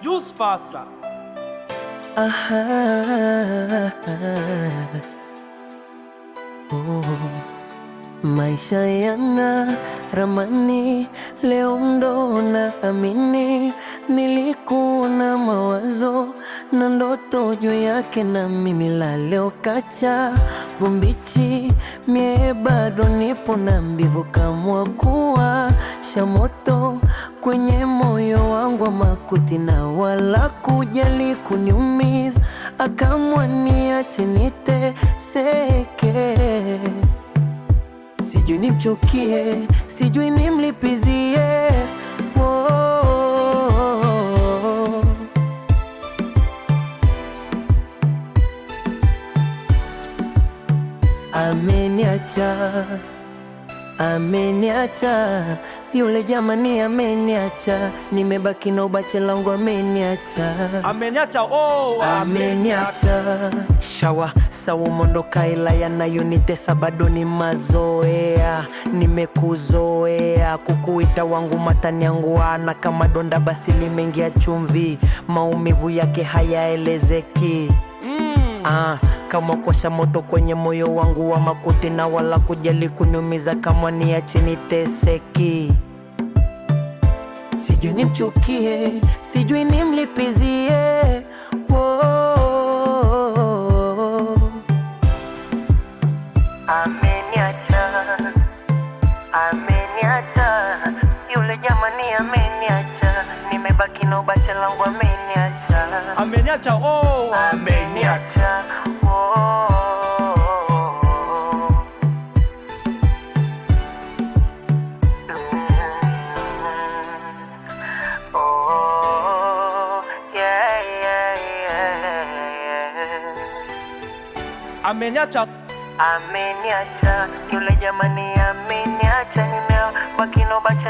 Just Fasa. Aha, oh. Maisha yana ramani, leo ndo naamini. Nilikuwa na mawazo na ndoto juu yake, na mimi la leo kacha gumbichi. Mie bado nipo na mbivu, kamwa kuwa shamoto kwenye moyo wangu wa makuti, na wala kujali kuniumiza. Akamwa niache niteseke, sijui nimchukie, sijui nimlipizie. Oh, ameniacha, ameniacha yule jamani, ameniacha. Nimebaki na ubache langu, ameniacha, Ameniacha, oh, ameniacha. Shawa sawa mondoka, ila yanayonitesa bado ni mazoea. Nimekuzoea kukuita wangu, matani yangu ana kama donda, basi limeingia chumvi. Maumivu yake hayaelezeki. Kama kwasha moto kwenye moyo wangu wa makuti, na wala kujali kuniumiza. Kama niache niteseki, sijui nimchukie, sijui nimlipizie. Ameniacha, ameniacha yule jamani, ameniacha. Nimebaki na ubache langu, ameniacha, ameniacha, oh, ameniacha. ameniacha, Ameniacha yule jamani, ameniacha. Nimebaki na ubache